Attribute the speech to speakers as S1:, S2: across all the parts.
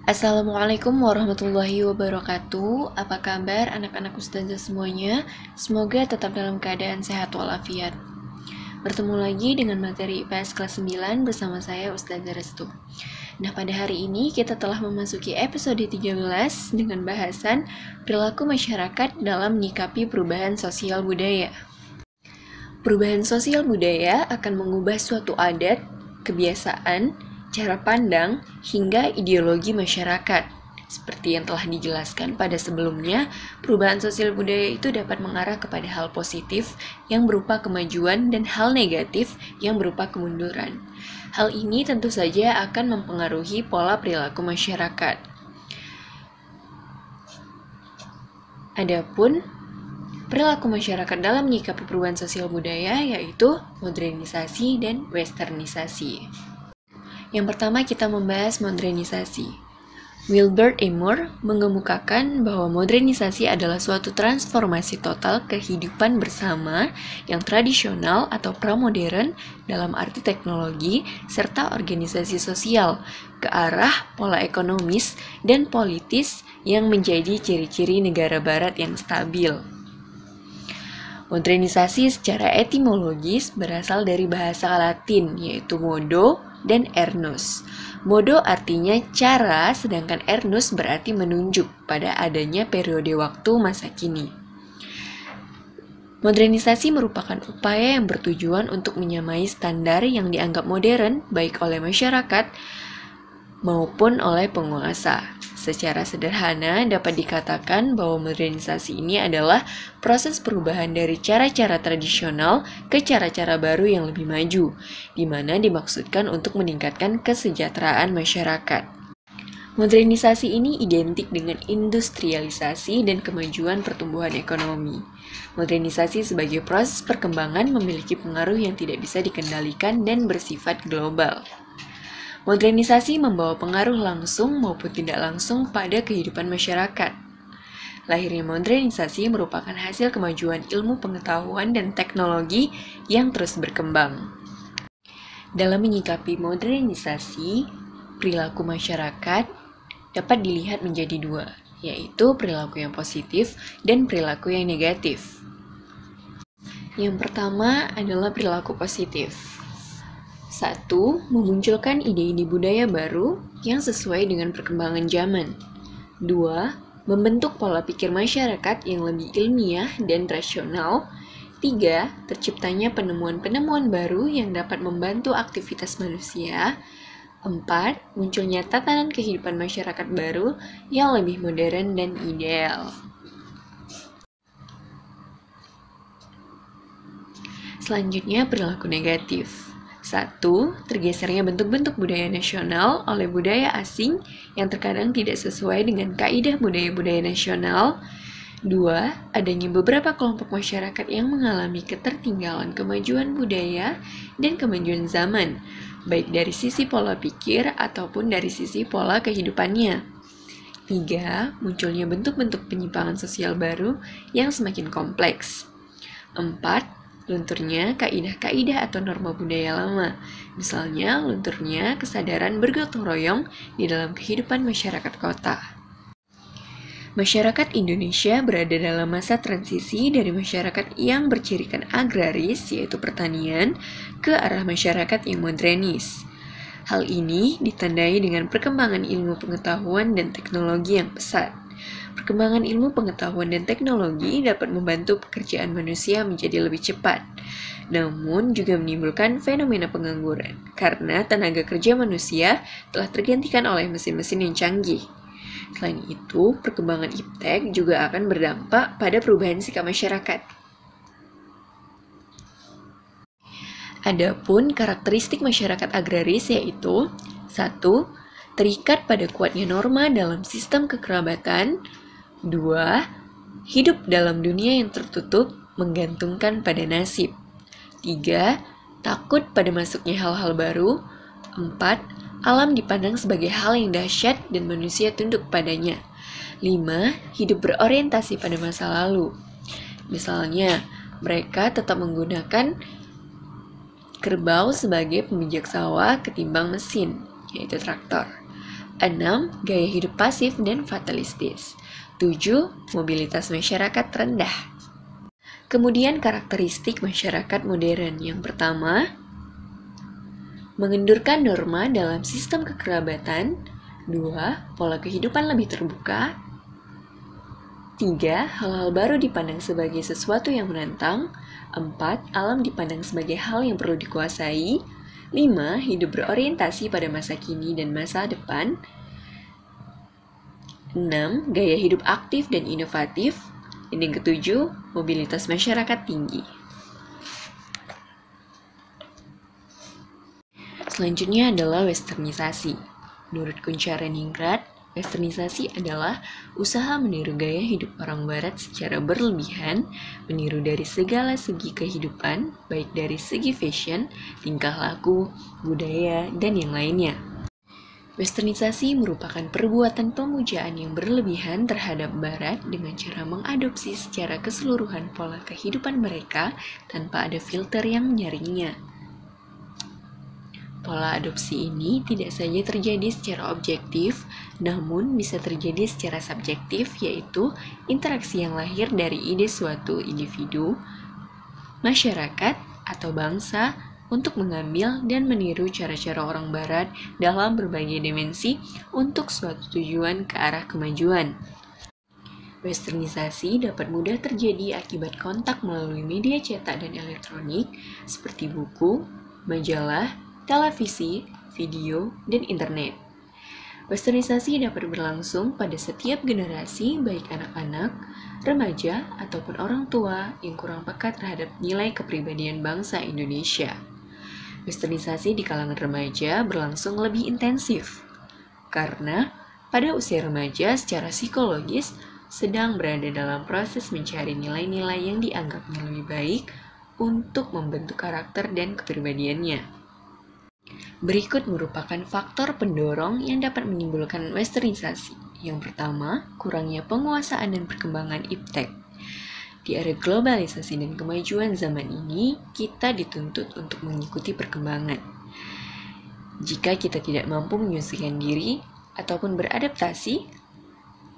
S1: Assalamualaikum warahmatullahi wabarakatuh. Apa kabar anak-anak ustazah semuanya? Semoga tetap dalam keadaan sehat walafiat. Bertemu lagi dengan materi IPS kelas 9 bersama saya Ustazah Restu. Nah, pada hari ini kita telah memasuki episode 13 dengan bahasan perilaku masyarakat dalam menyikapi perubahan sosial budaya. Perubahan sosial budaya akan mengubah suatu adat, kebiasaan, cara pandang, hingga ideologi masyarakat. Seperti yang telah dijelaskan pada sebelumnya, perubahan sosial budaya itu dapat mengarah kepada hal positif yang berupa kemajuan dan hal negatif yang berupa kemunduran. Hal ini tentu saja akan mempengaruhi pola perilaku masyarakat. Adapun perilaku masyarakat dalam menyikapi perubahan sosial budaya yaitu modernisasi dan westernisasi. Yang pertama kita membahas modernisasi. Wilbert Moore mengemukakan bahwa modernisasi adalah suatu transformasi total kehidupan bersama yang tradisional atau pramodern dalam arti teknologi serta organisasi sosial ke arah pola ekonomis dan politis yang menjadi ciri-ciri negara barat yang stabil. Modernisasi secara etimologis berasal dari bahasa Latin yaitu modo dan ernus. Modo artinya cara, sedangkan ernus berarti menunjuk pada adanya periode waktu masa kini. Modernisasi merupakan upaya yang bertujuan untuk menyamai standar yang dianggap modern baik oleh masyarakat maupun oleh penguasa. Secara sederhana dapat dikatakan bahwa modernisasi ini adalah proses perubahan dari cara-cara tradisional ke cara-cara baru yang lebih maju, di mana dimaksudkan untuk meningkatkan kesejahteraan masyarakat. Modernisasi ini identik dengan industrialisasi dan kemajuan pertumbuhan ekonomi. Modernisasi sebagai proses perkembangan memiliki pengaruh yang tidak bisa dikendalikan dan bersifat global. Modernisasi membawa pengaruh langsung maupun tidak langsung pada kehidupan masyarakat. Lahirnya modernisasi merupakan hasil kemajuan ilmu pengetahuan dan teknologi yang terus berkembang. Dalam menyikapi modernisasi, perilaku masyarakat dapat dilihat menjadi dua, yaitu perilaku yang positif dan perilaku yang negatif. Yang pertama adalah perilaku positif. 1. Memunculkan ide-ide budaya baru yang sesuai dengan perkembangan zaman. 2. Membentuk pola pikir masyarakat yang lebih ilmiah dan rasional. 3. Terciptanya penemuan-penemuan baru yang dapat membantu aktivitas manusia. 4. Munculnya tatanan kehidupan masyarakat baru yang lebih modern dan ideal. Selanjutnya, perilaku negatif. 1. Tergesernya bentuk-bentuk budaya nasional oleh budaya asing yang terkadang tidak sesuai dengan kaidah budaya-budaya nasional. 2. Adanya beberapa kelompok masyarakat yang mengalami ketertinggalan kemajuan budaya dan kemajuan zaman, baik dari sisi pola pikir ataupun dari sisi pola kehidupannya. 3. Munculnya bentuk-bentuk penyimpangan sosial baru yang semakin kompleks. 4. Lunturnya kaidah-kaidah atau norma budaya lama, misalnya lunturnya kesadaran bergotong royong di dalam kehidupan masyarakat kota. Masyarakat Indonesia berada dalam masa transisi dari masyarakat yang bercirikan agraris, yaitu pertanian, ke arah masyarakat yang modernis. Hal ini ditandai dengan perkembangan ilmu pengetahuan dan teknologi yang pesat. Perkembangan ilmu pengetahuan dan teknologi dapat membantu pekerjaan manusia menjadi lebih cepat, namun juga menimbulkan fenomena pengangguran karena tenaga kerja manusia telah tergantikan oleh mesin-mesin yang canggih. Selain itu, perkembangan iptek juga akan berdampak pada perubahan sikap masyarakat. Adapun karakteristik masyarakat agraris yaitu 1. Terikat pada kuatnya norma dalam sistem kekerabatan. 2. Hidup dalam dunia yang tertutup, menggantungkan pada nasib. 3. Takut pada masuknya hal-hal baru. 4. Alam dipandang sebagai hal yang dahsyat dan manusia tunduk padanya. 5. Hidup berorientasi pada masa lalu. Misalnya, mereka tetap menggunakan kerbau sebagai pemijak sawah ketimbang mesin, yaitu traktor. 6. Gaya hidup pasif dan fatalistis. 7. Mobilitas masyarakat rendah. Kemudian karakteristik masyarakat modern. Yang pertama, mengendurkan norma dalam sistem kekerabatan. 2. Pola kehidupan lebih terbuka. 3. Hal-hal baru dipandang sebagai sesuatu yang menantang. 4. Alam dipandang sebagai hal yang perlu dikuasai. 5. Hidup berorientasi pada masa kini dan masa depan. 6. Gaya hidup aktif dan inovatif. Dan yang ketujuh, mobilitas masyarakat tinggi. Selanjutnya adalah westernisasi. Menurut Kunchareningrat, westernisasi adalah usaha meniru gaya hidup orang barat secara berlebihan, meniru dari segala segi kehidupan, baik dari segi fashion, tingkah laku, budaya, dan yang lainnya. Westernisasi merupakan perbuatan pemujaan yang berlebihan terhadap Barat dengan cara mengadopsi secara keseluruhan pola kehidupan mereka tanpa ada filter yang menyaringnya. Pola adopsi ini tidak saja terjadi secara objektif, namun bisa terjadi secara subjektif, yaitu interaksi yang lahir dari ide suatu individu, masyarakat, atau bangsa untuk mengambil dan meniru cara-cara orang Barat dalam berbagai dimensi untuk suatu tujuan ke arah kemajuan. Westernisasi dapat mudah terjadi akibat kontak melalui media cetak dan elektronik seperti buku, majalah, televisi, video, dan internet. Westernisasi dapat berlangsung pada setiap generasi, baik anak-anak, remaja, ataupun orang tua yang kurang peka terhadap nilai kepribadian bangsa Indonesia. Westernisasi di kalangan remaja berlangsung lebih intensif, karena pada usia remaja secara psikologis sedang berada dalam proses mencari nilai-nilai yang dianggapnya lebih baik untuk membentuk karakter dan kepribadiannya. Berikut merupakan faktor pendorong yang dapat menimbulkan westernisasi. Yang pertama, kurangnya penguasaan dan perkembangan iptek. Di era globalisasi dan kemajuan zaman ini, kita dituntut untuk mengikuti perkembangan. Jika kita tidak mampu menyesuaikan diri ataupun beradaptasi,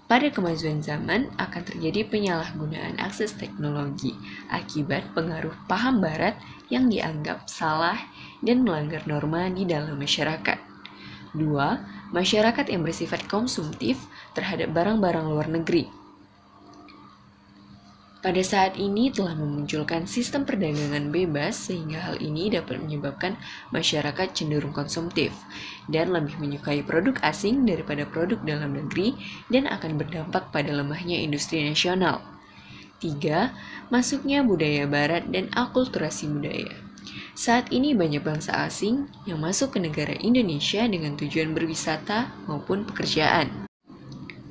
S1: pada kemajuan zaman akan terjadi penyalahgunaan akses teknologi akibat pengaruh paham Barat yang dianggap salah dan melanggar norma di dalam masyarakat. 2. Masyarakat yang bersifat konsumtif terhadap barang-barang luar negeri. Pada saat ini telah memunculkan sistem perdagangan bebas sehingga hal ini dapat menyebabkan masyarakat cenderung konsumtif dan lebih menyukai produk asing daripada produk dalam negeri dan akan berdampak pada lemahnya industri nasional. 3. Masuknya budaya barat dan akulturasi budaya. Saat ini banyak bangsa asing yang masuk ke negara Indonesia dengan tujuan berwisata maupun pekerjaan.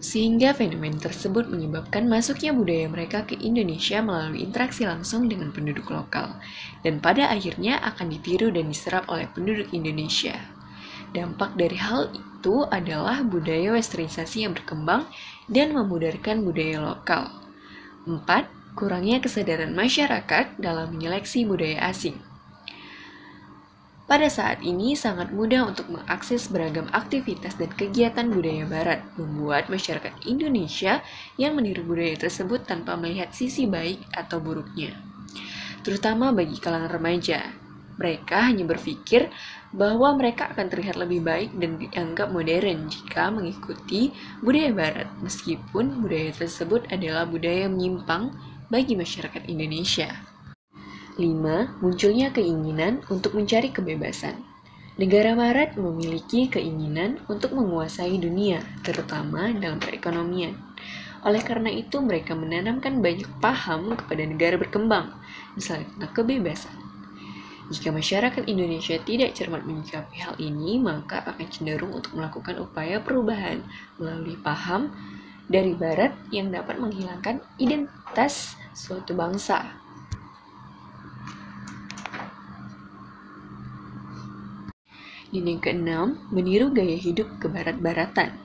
S1: Sehingga fenomena tersebut menyebabkan masuknya budaya mereka ke Indonesia melalui interaksi langsung dengan penduduk lokal, dan pada akhirnya akan ditiru dan diserap oleh penduduk Indonesia. Dampak dari hal itu adalah budaya westernisasi yang berkembang dan memudarkan budaya lokal. 4. Kurangnya kesadaran masyarakat dalam menyeleksi budaya asing. Pada saat ini sangat mudah untuk mengakses beragam aktivitas dan kegiatan budaya Barat, membuat masyarakat Indonesia yang meniru budaya tersebut tanpa melihat sisi baik atau buruknya. Terutama bagi kalangan remaja, mereka hanya berpikir bahwa mereka akan terlihat lebih baik dan dianggap modern jika mengikuti budaya Barat, meskipun budaya tersebut adalah budaya yang menyimpang bagi masyarakat Indonesia. 5. Munculnya keinginan untuk mencari kebebasan. Negara Barat memiliki keinginan untuk menguasai dunia, terutama dalam perekonomian. Oleh karena itu, mereka menanamkan banyak paham kepada negara berkembang, misalnya tentang kebebasan. Jika masyarakat Indonesia tidak cermat menyikapi hal ini, maka akan cenderung untuk melakukan upaya perubahan melalui paham dari Barat yang dapat menghilangkan identitas suatu bangsa. Dan yang keenam, meniru gaya hidup kebarat-baratan.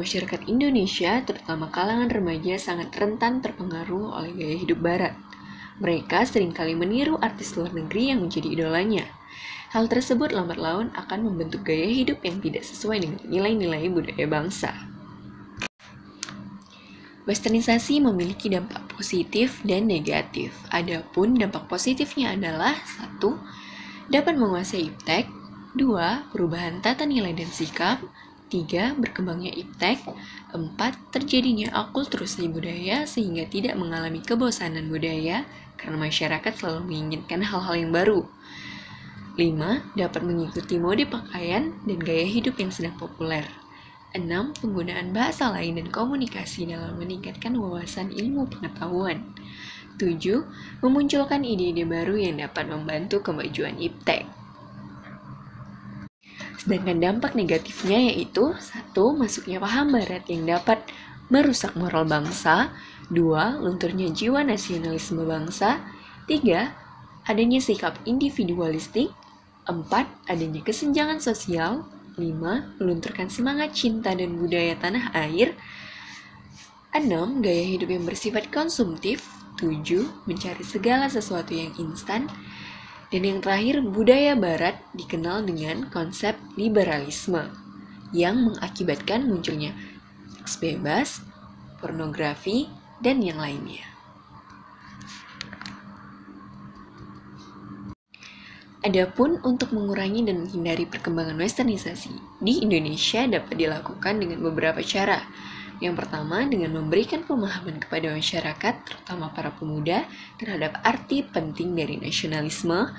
S1: Masyarakat Indonesia, terutama kalangan remaja, sangat rentan terpengaruh oleh gaya hidup Barat. Mereka seringkali meniru artis luar negeri yang menjadi idolanya. Hal tersebut lambat laun akan membentuk gaya hidup yang tidak sesuai dengan nilai-nilai budaya bangsa. Westernisasi memiliki dampak positif dan negatif. Adapun dampak positifnya adalah 1. Dapat menguasai iptek, 2. Perubahan tata nilai dan sikap, 3. Berkembangnya iptek, 4. Terjadinya akulturasi budaya sehingga tidak mengalami kebosanan budaya karena masyarakat selalu menginginkan hal-hal yang baru. 5. Dapat mengikuti mode pakaian dan gaya hidup yang sedang populer. 6. Penggunaan bahasa lain dan komunikasi dalam meningkatkan wawasan ilmu pengetahuan. 7. Memunculkan ide-ide baru yang dapat membantu kemajuan iptek. Sedangkan dampak negatifnya yaitu 1. Masuknya paham barat yang dapat merusak moral bangsa. 2. Lunturnya jiwa nasionalisme bangsa. 3. Adanya sikap individualistik. 4. Adanya kesenjangan sosial. 5. Melunturkan semangat cinta dan budaya tanah air. 6. Gaya hidup yang bersifat konsumtif. 7. Mencari segala sesuatu yang instan. Dan yang terakhir, budaya barat dikenal dengan konsep liberalisme yang mengakibatkan munculnya seks bebas, pornografi, dan yang lainnya. Adapun untuk mengurangi dan menghindari perkembangan westernisasi di Indonesia dapat dilakukan dengan beberapa cara. Yang pertama, dengan memberikan pemahaman kepada masyarakat, terutama para pemuda, terhadap arti penting dari nasionalisme.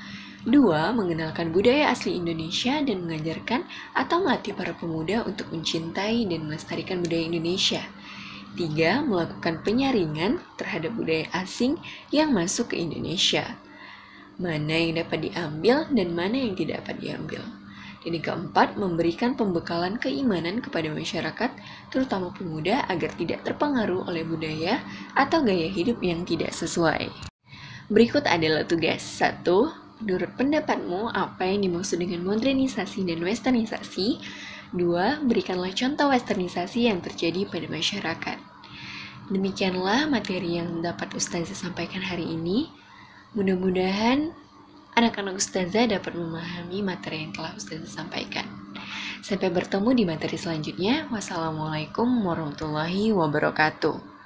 S1: 2. Mengenalkan budaya asli Indonesia dan mengajarkan atau melatih para pemuda untuk mencintai dan melestarikan budaya Indonesia. 3. Melakukan penyaringan terhadap budaya asing yang masuk ke Indonesia. Mana yang dapat diambil dan mana yang tidak dapat diambil. Dan yang keempat, memberikan pembekalan keimanan kepada masyarakat, terutama pemuda, agar tidak terpengaruh oleh budaya atau gaya hidup yang tidak sesuai. Berikut adalah tugas. 1. Menurut pendapatmu, apa yang dimaksud dengan modernisasi dan westernisasi? 2. Berikanlah contoh westernisasi yang terjadi pada masyarakat. Demikianlah materi yang dapat Ustazah sampaikan hari ini. Mudah-mudahan anak-anak Ustazah dapat memahami materi yang telah Ustazah sampaikan. Sampai bertemu di materi selanjutnya. Wassalamualaikum warahmatullahi wabarakatuh.